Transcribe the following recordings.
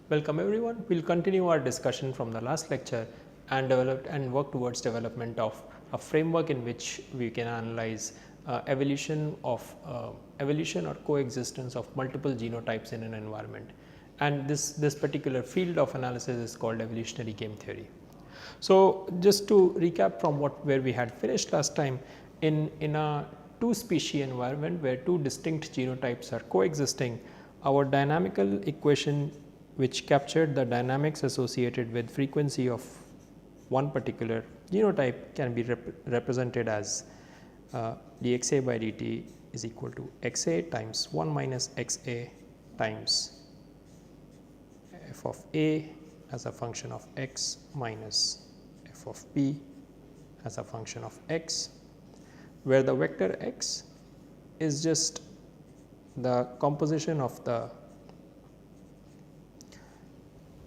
Welcome everyone. We will continue our discussion from the last lecture and work towards development of a framework in which we can analyze evolution or coexistence of multiple genotypes in an environment. And this particular field of analysis is called evolutionary game theory. So, just to recap from where we had finished last time, in a two species environment where two distinct genotypes are coexisting, our dynamical equation which captured the dynamics associated with frequency of one particular genotype can be represented as dxa by dt is equal to xa times 1 minus xa times f of a as a function of x minus f of b as a function of x, where the vector x is just the composition of the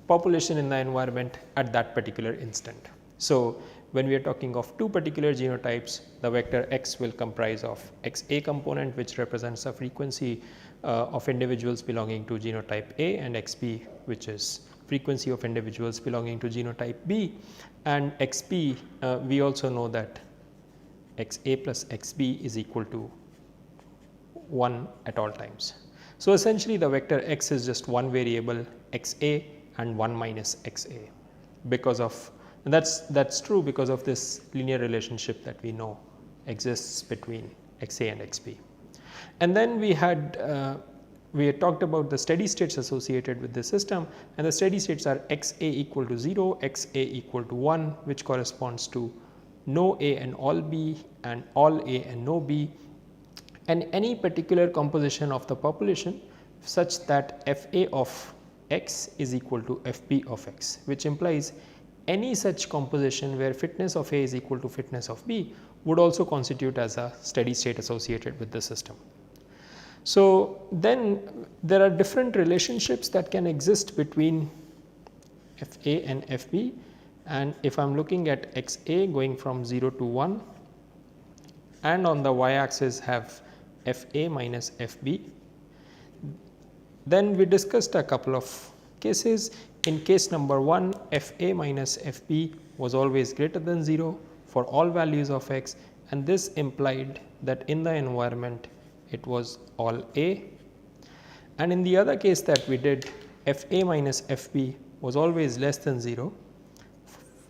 population in the environment at that particular instant. So, when we are talking of two particular genotypes, the vector x will comprise of xa component which represents the frequency of individuals belonging to genotype A, and xb which is frequency of individuals belonging to genotype B, and xp we also know that xa plus xb is equal to 1 at all times. So, essentially the vector x is just one variable xa and 1 minus xa, because of that's true because of this linear relationship that we know exists between xa and xp. And then we had talked about the steady states associated with this system, and the steady states are xa equal to 0, xa equal to 1, which corresponds to no a and all b and all a and no b, and any particular composition of the population such that fa of x is equal to fb of x, which implies any such composition where fitness of A is equal to fitness of B would also constitute as a steady state associated with the system. So, then there are different relationships that can exist between Fa and Fb, and if I am looking at Xa going from 0 to 1 and on the y axis have Fa minus Fb, then we discussed a couple of cases. In case number 1, Fa minus Fb was always greater than 0 for all values of x, and this implied that in the environment it was all A. And in the other case that we did, Fa minus Fb was always less than 0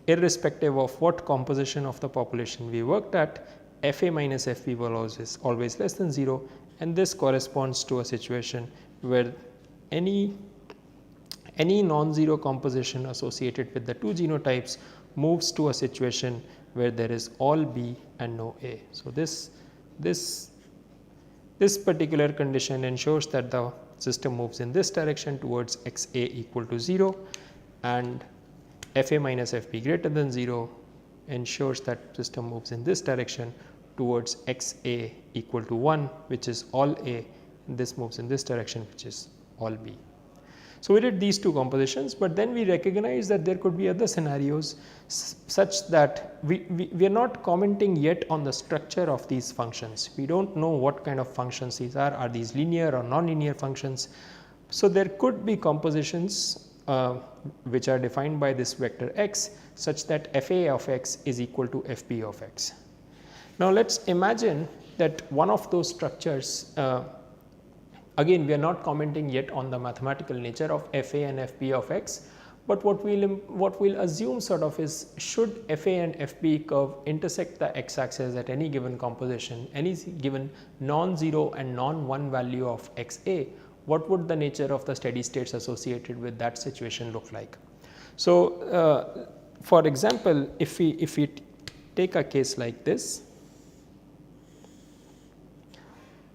irrespective of what composition of the population we worked at. Fa minus Fb was always less than 0, and this corresponds to a situation where any non-zero composition associated with the two genotypes moves to a situation where there is all B and no A. So, this particular condition ensures that the system moves in this direction towards Xa equal to 0, and Fa minus Fb greater than 0 ensures that system moves in this direction towards Xa equal to 1, which is all A, and this moves in this direction, which is all B. So, we did these two compositions, but then we recognize that there could be other scenarios such that we are not commenting yet on the structure of these functions. We do not know what kind of functions these are these linear or non-linear functions. So, there could be compositions which are defined by this vector x such that Fa of x is equal to Fb of x. Now, let us imagine that one of those structures, again we are not commenting yet on the mathematical nature of Fa and Fb of x, but what we will assume sort of is, should Fa and Fb curve intersect the x axis at any given composition, any given non-zero and non-1 value of Xa, what would the nature of the steady states associated with that situation look like? So, for example, if we take a case like this,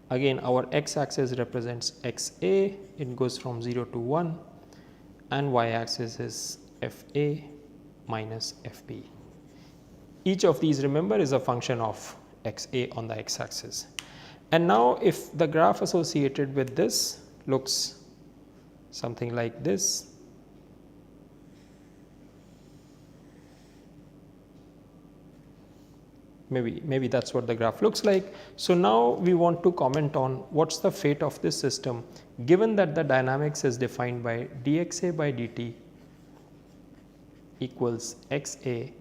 again our x axis represents Xa, it goes from 0 to 1, and y axis is Fa minus Fb. Each of these, remember, is a function of Xa on the x axis. And now if the graph associated with this looks something like this, maybe that's what the graph looks like. So now we want to comment on what's the fate of this system given that the dynamics is defined by dxa by dt equals xa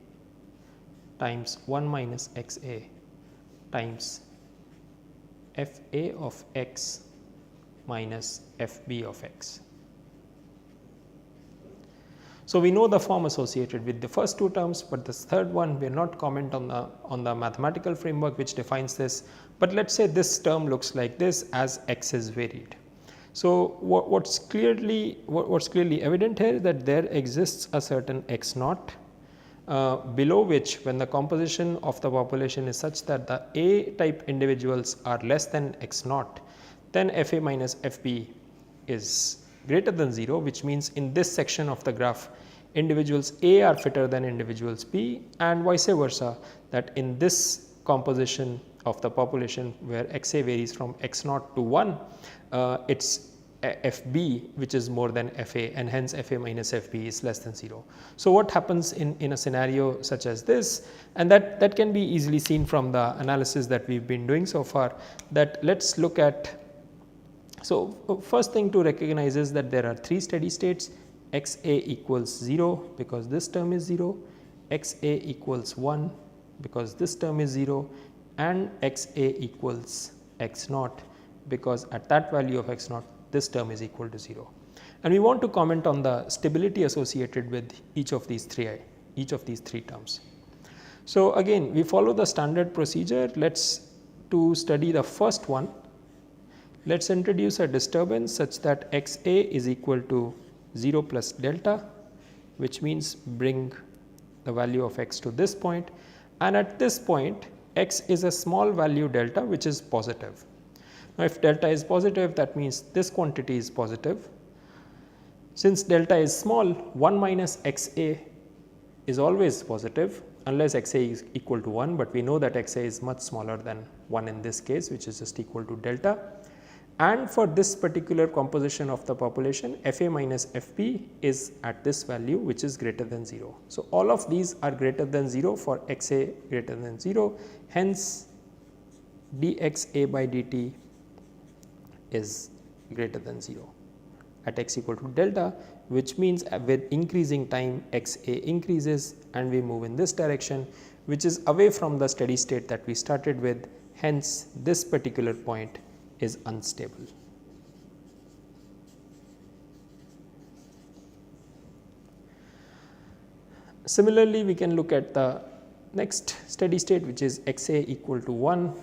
times 1 minus xa times fa of x minus fb of x. So we know the form associated with the first two terms, but this third one we will not comment on the mathematical framework which defines this, but let us say this term looks like this as x is varied. So what's clearly evident here that there exists a certain x naught below which, when the composition of the population is such that the A type individuals are less than x naught, then Fa minus Fb is greater than 0, which means in this section of the graph individuals A are fitter than individuals B, and vice versa, that in this composition of the population where xa varies from x naught to 1, it is Fb which is more than Fa, and hence Fa minus Fb is less than 0. So what happens in a scenario such as this, and that can be easily seen from the analysis that we have been doing so far, that let us look at. So first thing to recognize is that there are 3 steady states: xa equals 0 because this term is 0, xa equals 1 because this term is 0, and xa equals x naught because at that value of x naught this term is equal to 0. And we want to comment on the stability associated with each of these three terms. So again we follow the standard procedure. To study the first one, let us introduce a disturbance such that xa is equal to 0 plus delta, which means bring the value of x to this point, and at this point x is a small value delta which is positive. Now if delta is positive, that means this quantity is positive. Since delta is small, 1 minus xa is always positive unless xa is equal to 1, but we know that xa is much smaller than 1 in this case, which is just equal to delta. And for this particular composition of the population, Fa minus Fb is at this value which is greater than 0. So all of these are greater than 0 for xa greater than 0, hence dxa by dt is greater than 0 at x equal to delta, which means with increasing time xa increases and we move in this direction, which is away from the steady state that we started with, hence this particular point is unstable. Similarly, we can look at the next steady state, which is xa equal to 1,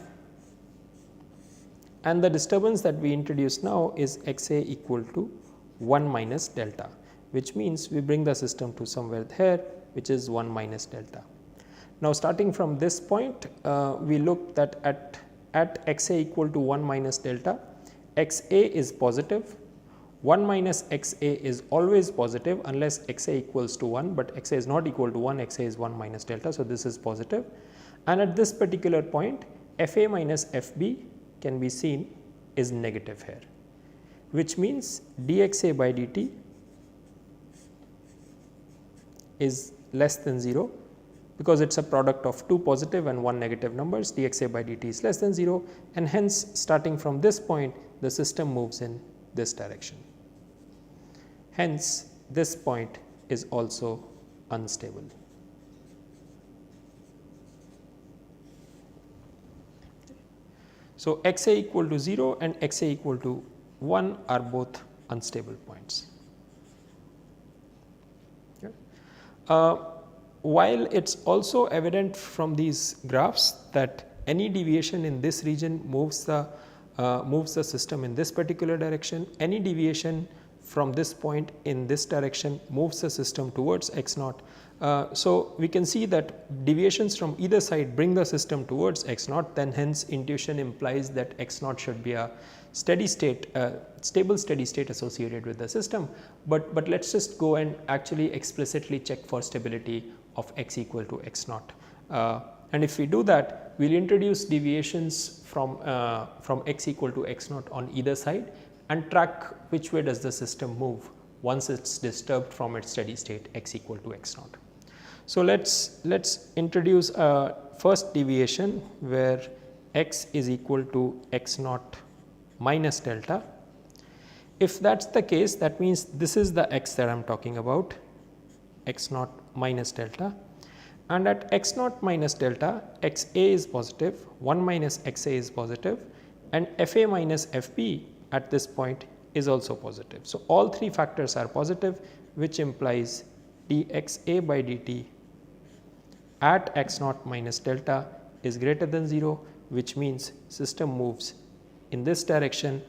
and the disturbance that we introduce now is xa equal to 1 minus delta, which means we bring the system to somewhere here which is 1 minus delta. Now starting from this point, we look that at xa equal to 1 minus delta, xa is positive, 1 minus xa is always positive unless xa equals to 1, but xa is not equal to 1, xa is 1 minus delta. So this is positive, and at this particular point Fa minus Fb can be seen is negative here, which means dxa by dt is less than 0 because it is a product of 2 positive and 1 negative numbers. Dxa by dt is less than 0, and hence starting from this point the system moves in this direction. Hence this point is also unstable. So xa equal to 0 and xa equal to 1 are both unstable points. Okay. While it is also evident from these graphs that any deviation in this region moves the system in this particular direction, any deviation from this point in this direction moves the system towards x naught. So we can see that deviations from either side bring the system towards x naught, then hence intuition implies that x naught should be a steady state, stable steady state associated with the system. But let us just go and actually explicitly check for stability of x equal to x naught. And if we do that, we will introduce deviations from x equal to x naught on either side and track which way does the system move once it is disturbed from its steady state x equal to x naught. So let us introduce a first deviation where x is equal to x naught minus delta. If that is the case, that means this is the x that I am talking about, x naught minus delta, and at x naught minus delta x a is positive, 1 minus x a is positive, and f a minus f b at this point is also positive. So, all three factors are positive, which implies dx a by dt at x naught minus delta is greater than 0, which means system moves in this direction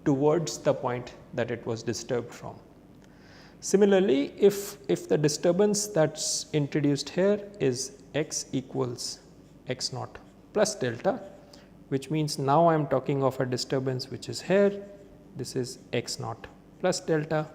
towards the point that it was disturbed from. Similarly, if the disturbance that is introduced here is x equals x naught plus delta, which means now I am talking of a disturbance which is here, this is x naught plus delta.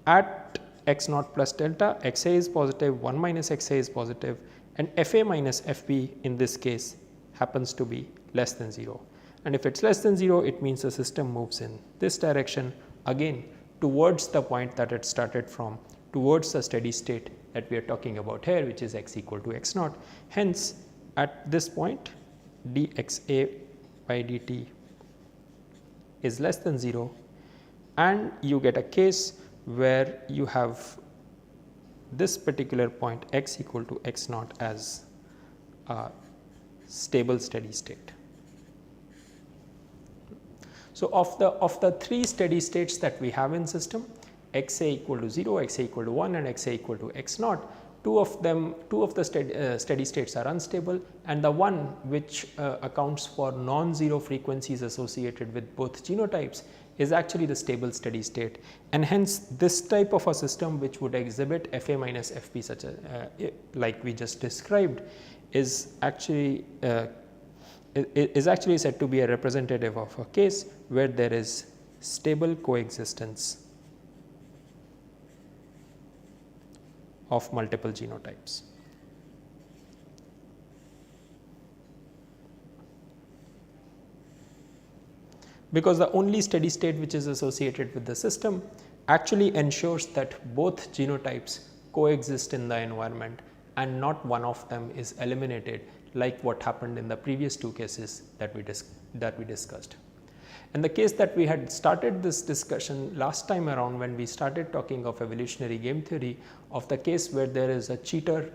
At x naught plus delta, x a is positive, 1 minus x a is positive, and f a minus f b in this case happens to be less than 0. And if it is less than 0, it means the system moves in this direction again towards the point that it started from, towards the steady state that we are talking about here, which is x equal to x naught. Hence, at this point dx a by dt is less than 0, and you get a case where you have this particular point x equal to x naught as a stable steady state. So, of the three steady states that we have in system, x a equal to 0, x a equal to 1 and x a equal to x naught, two of the steady states are unstable, and the one which accounts for non-zero frequencies associated with both genotypes is actually the stable steady state, and hence this type of a system which would exhibit f a minus f b such a like we just described is actually said to be a representative of a case where there is stable coexistence of multiple genotypes. Because the only steady state which is associated with the system actually ensures that both genotypes coexist in the environment and not one of them is eliminated, like what happened in the previous two cases that we discussed. And the case that we had started this discussion last time around when we started talking of evolutionary game theory, of the case where there is a cheater,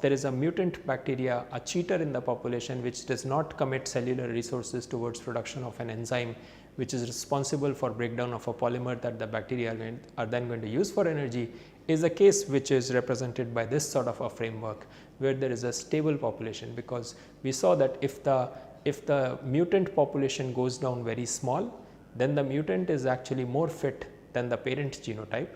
there is a mutant bacteria, a cheater in the population which does not commit cellular resources towards production of an enzyme which is responsible for breakdown of a polymer that the bacteria are then going to use for energy, is a case which is represented by this sort of a framework where there is a stable population, because we saw that if the mutant population goes down very small, then the mutant is actually more fit than the parent genotype.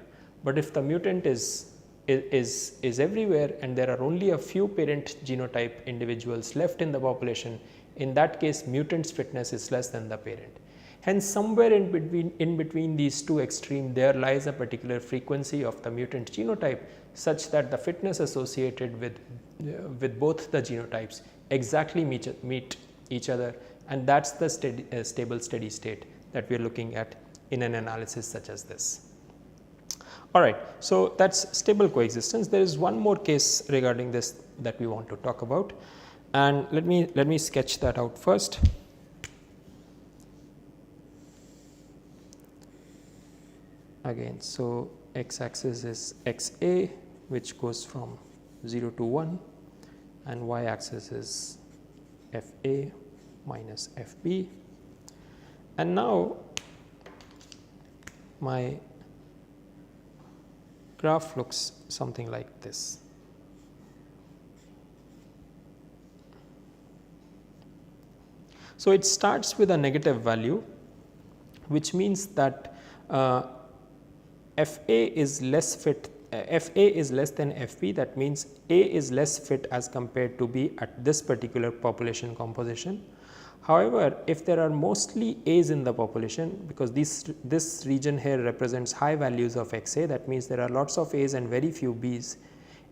But if the mutant is everywhere and there are only a few parent genotype individuals left in the population, in that case mutant's fitness is less than the parent. Hence, somewhere in between these two extremes there lies a particular frequency of the mutant genotype such that the fitness associated with both the genotypes exactly meet each other, and that is the stable steady state that we are looking at in an analysis such as this. Alright, so that is stable coexistence. There is one more case regarding this that we want to talk about, and let me sketch that out first. Again, so x axis is x a, which goes from 0 to 1, and y axis is f a minus f b, and now my graph looks something like this. So, it starts with a negative value, which means that f a is less fit, f a is less than f b, that means a is less fit as compared to b at this particular population composition. However, if there are mostly a's in the population, because this region here represents high values of x a, that means there are lots of a's and very few b's.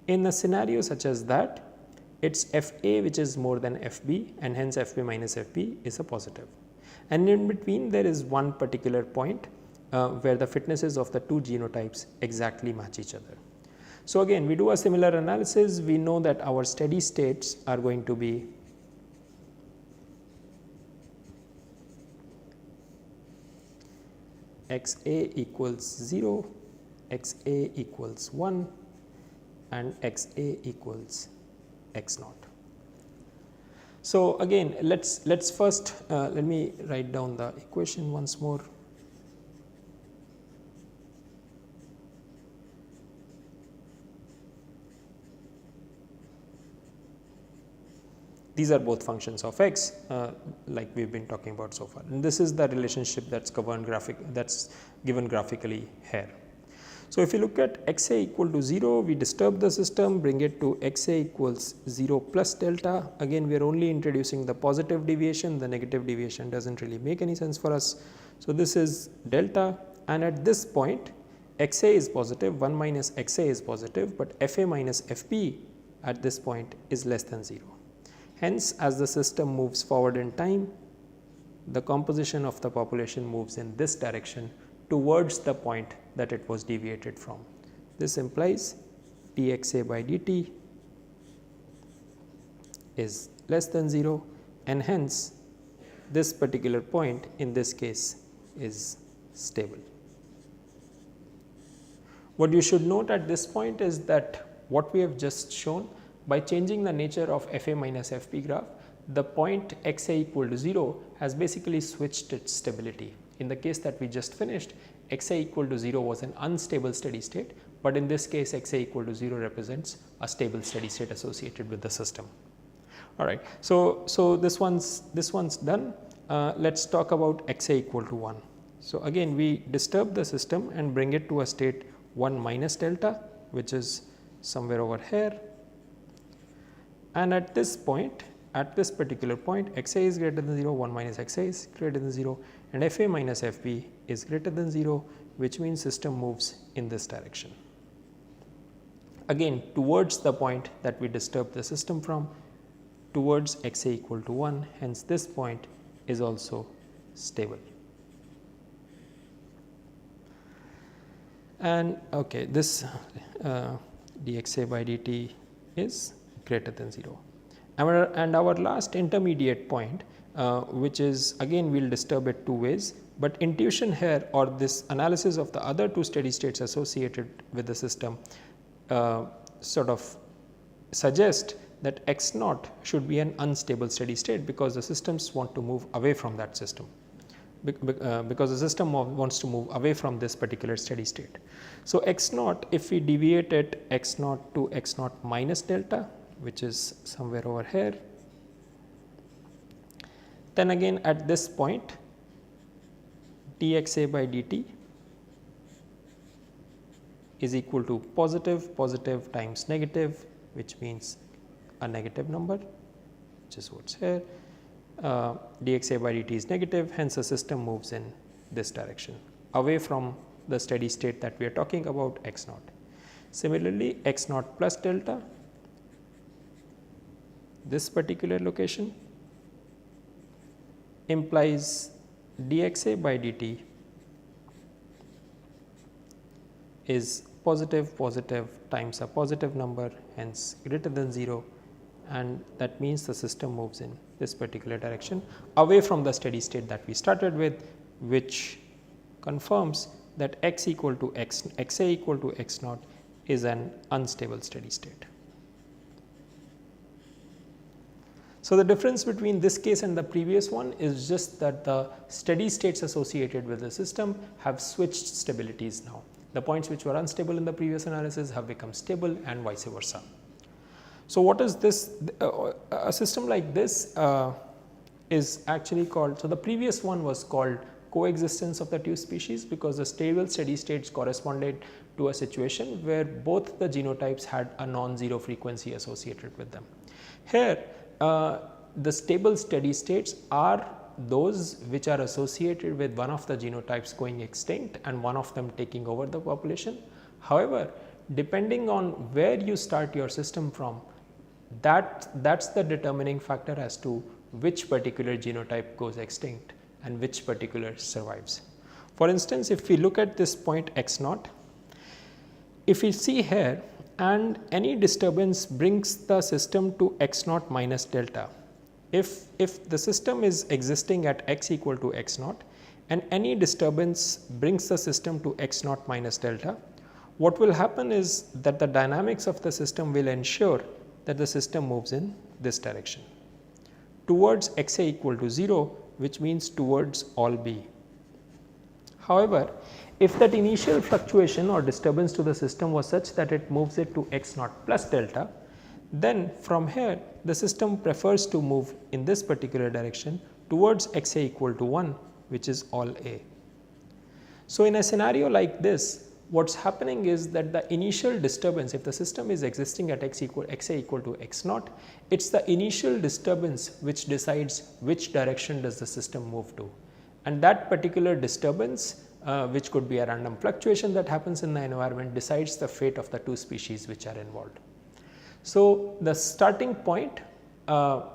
In a scenario such as that, it is f a which is more than f b, and hence f b minus f b is a positive. And in between there is one particular point where the fitnesses of the two genotypes exactly match each other. So, again we do a similar analysis, we know that our steady states are going to be x a equals 0, x a equals 1 and x a equals x naught. So, again let's first let me write down the equation once more. These are both functions of x like we have been talking about so far, and this is the relationship that is given graphically here. So, if you look at x a equal to 0, we disturb the system, bring it to x a equals 0 plus delta. Again we are only introducing the positive deviation, the negative deviation does not really make any sense for us. So, this is delta, and at this point x a is positive, 1 minus x a is positive, but f a minus f b at this point is less than 0. Hence, as the system moves forward in time, the composition of the population moves in this direction towards the point that it was deviated from. This implies dxa by dt is less than 0, and hence this particular point in this case is stable. What you should note at this point is that what we have just shown, by changing the nature of f a minus f b graph, the point x a equal to 0 has basically switched its stability. In the case that we just finished, x a equal to 0 was an unstable steady state, but in this case x a equal to 0 represents a stable steady state associated with the system. All right. So, this one's done. Let us talk about x a equal to 1. So, again we disturb the system and bring it to a state 1 minus delta, which is somewhere over here. And at this point, at this particular point, x a is greater than 0, 1 minus x a is greater than 0, and f a minus f b is greater than 0, which means system moves in this direction. Again towards the point that we disturb the system from, towards x a equal to 1, hence this point is also stable. And okay, this dxa by dt is greater than 0. And our last intermediate point, which is again we will disturb it two ways, but intuition here or this analysis of the other two steady states associated with the system sort of suggest that x naught should be an unstable steady state, because the systems want to move away from that system, because the system wants to move away from this particular steady state. So, x naught, if we deviate it x naught to x naught minus delta, which is somewhere over here, then again at this point dxa by dt is equal to positive times negative, which means a negative number, which is what's here. Dxa by dt is negative, hence the system moves in this direction away from the steady state that we are talking about, x naught. Similarly, x naught plus delta, this particular location, implies dxa by dt is positive times a positive number, hence greater than 0, and that means the system moves in this particular direction away from the steady state that we started with, which confirms that x equal to x a equal to x naught is an unstable steady state. So, the difference between this case and the previous one is just that the steady states associated with the system have switched stabilities now. The points which were unstable in the previous analysis have become stable and vice versa. So, what is this? A system like this is actually called, so the previous one was called coexistence of the two species, because the stable steady states corresponded to a situation where both the genotypes had a non-zero frequency associated with them. Here the stable steady states are those which are associated with one of the genotypes going extinct and one of them taking over the population. However, depending on where you start your system from, that's the determining factor as to which particular genotype goes extinct and which particular survives. For instance, if we look at this point x naught, if we see here, and any disturbance brings the system to x naught minus delta. If the system is existing at x equal to x naught and any disturbance brings the system to x naught minus delta, what will happen is that the dynamics of the system will ensure that the system moves in this direction towards x a equal to 0, which means towards all b. However, if that initial fluctuation or disturbance to the system was such that it moves it to x naught plus delta, then from here the system prefers to move in this particular direction towards x a equal to 1, which is all a. So, in a scenario like this, what is happening is that the initial disturbance, if the system is existing at x a equal to x naught, it is the initial disturbance which decides which direction does the system move to, and that particular disturbance which could be a random fluctuation that happens in the environment decides the fate of the two species which are involved. So, the starting point of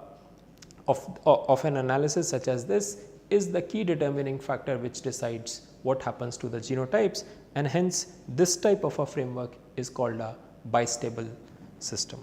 an analysis such as this is the key determining factor which decides what happens to the genotypes, and hence this type of a framework is called a bistable system.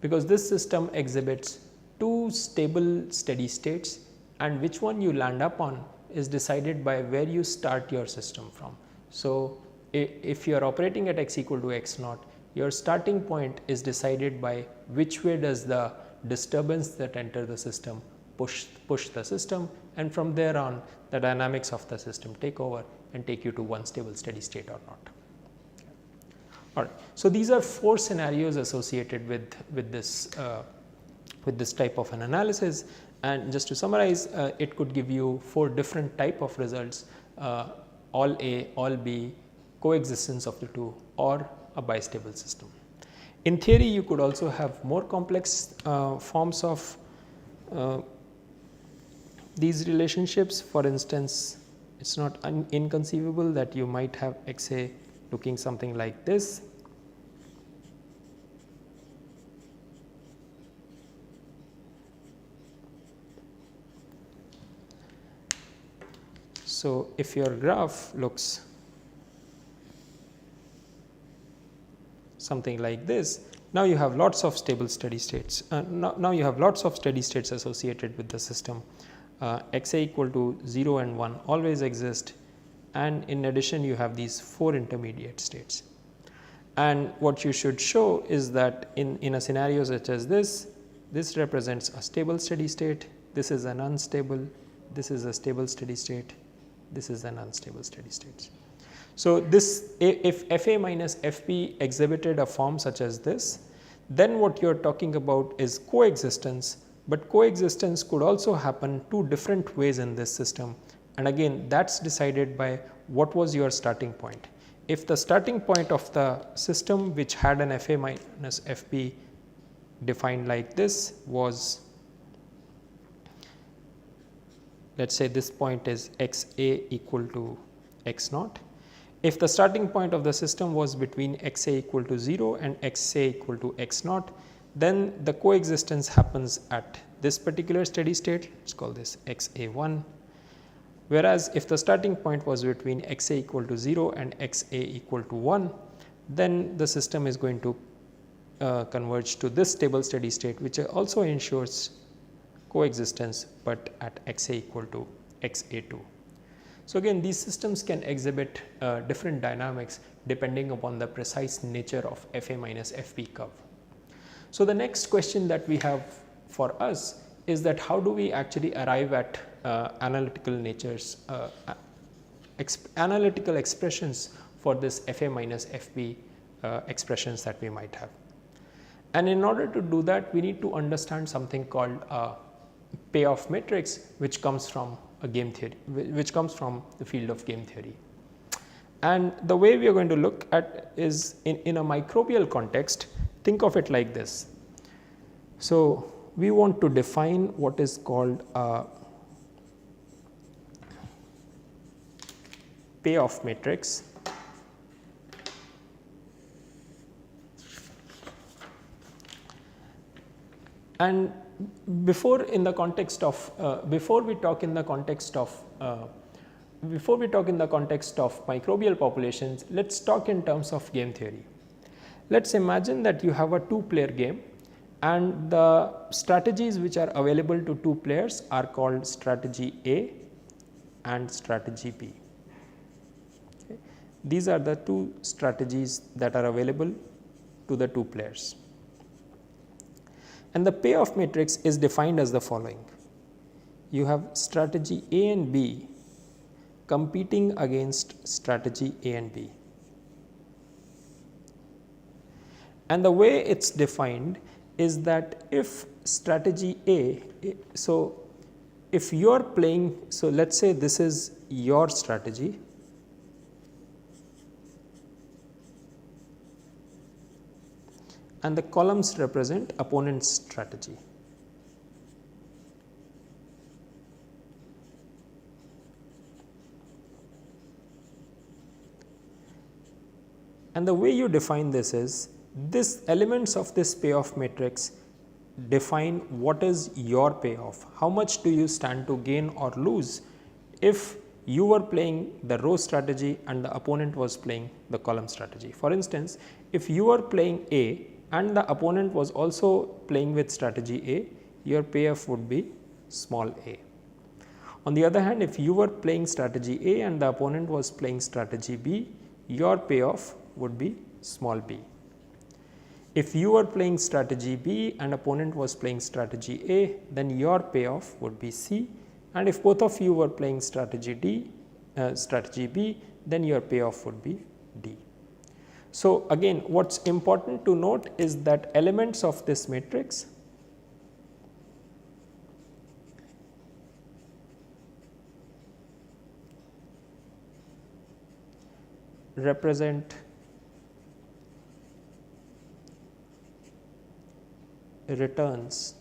Because this system exhibits two stable steady states, and which one you land up on is decided by where you start your system from. So, if you are operating at x equal to x naught, your starting point is decided by which way does the disturbance that enter the system push the system, and from there on the dynamics of the system take over and take you to one stable steady state or not. All right. So, these are 4 scenarios associated with this type of an analysis, and just to summarize, it could give you 4 different type of results: all A, all B, coexistence of the two, or a bistable system. In theory, you could also have more complex forms of these relationships. For instance, it is not inconceivable that you might have x a looking something like this. So, if your graph looks something like this, now you have lots of stable steady states. Now you have lots of steady states associated with the system. X a equal to 0 and 1 always exist, and in addition you have these 4 intermediate states. And what you should show is that in a scenario such as this represents a stable steady state, this is an unstable, this is a stable steady state, this is an unstable steady state. So, this if Fa minus Fp exhibited a form such as this, then what you are talking about is coexistence, but coexistence could also happen 2 different ways in this system, and again that is decided by what was your starting point. If the starting point of the system which had an Fa minus Fp defined like this was, let us say this point is x a equal to x naught. If the starting point of the system was between x a equal to 0 and x a equal to x naught, then the coexistence happens at this particular steady state, let us call this x a 1. Whereas, if the starting point was between x a equal to 0 and x a equal to 1, then the system is going to converge to this stable steady state, which also ensures coexistence, but at x a equal to x a 2. So, again these systems can exhibit different dynamics depending upon the precise nature of Fa minus Fp curve. So, the next question that we have for us is that how do we actually arrive at analytical natures, analytical expressions for this Fa minus Fp expressions that we might have. And in order to do that, we need to understand something called payoff matrix, which comes from a game theory, which comes from the field of game theory. And the way we are going to look at is in a microbial context, think of it like this. So, we want to define what is called a payoff matrix, And before in the context of before we talk in the context of microbial populations, let's talk in terms of game theory. Let's imagine that you have a 2-player game, and the strategies which are available to 2 players are called strategy A and strategy B. Okay. These are the 2 strategies that are available to the 2 players. And the payoff matrix is defined as the following. You have strategy A and B competing against strategy A and B. And the way it's defined is that if strategy A, so if you are playing, so let's say this is your strategy, and the columns represent opponent's strategy. And the way you define this is, this elements of this payoff matrix define what is your payoff, how much do you stand to gain or lose if you were playing the row strategy and the opponent was playing the column strategy. For instance, if you are playing A and the opponent was also playing with strategy A, your payoff would be small a. On the other hand, if you were playing strategy A and the opponent was playing strategy B, your payoff would be small b. If you were playing strategy B and opponent was playing strategy A, then your payoff would be C, and if both of you were playing strategy B, then your payoff would be D. So, again what is important to note is that elements of this matrix represent returns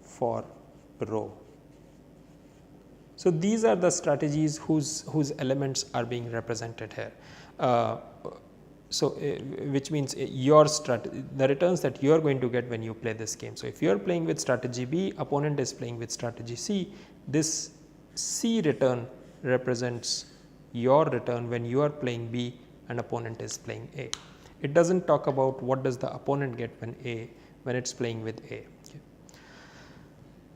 for row. So, these are the strategies whose elements are being represented here. Which means the returns that you are going to get when you play this game. So, if you are playing with strategy B, opponent is playing with strategy C, this C return represents your return when you are playing B and opponent is playing A. It does not talk about what does the opponent get when it is playing with A. Okay.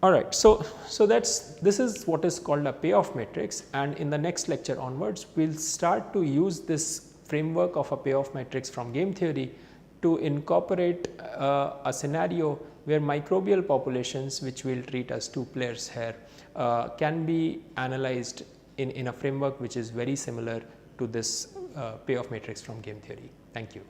Alright, so this is what is called a payoff matrix, and in the next lecture onwards we will start to use this framework of a payoff matrix from game theory to incorporate a scenario where microbial populations, which we will treat as 2 players here, can be analyzed in a framework which is very similar to this payoff matrix from game theory. Thank you.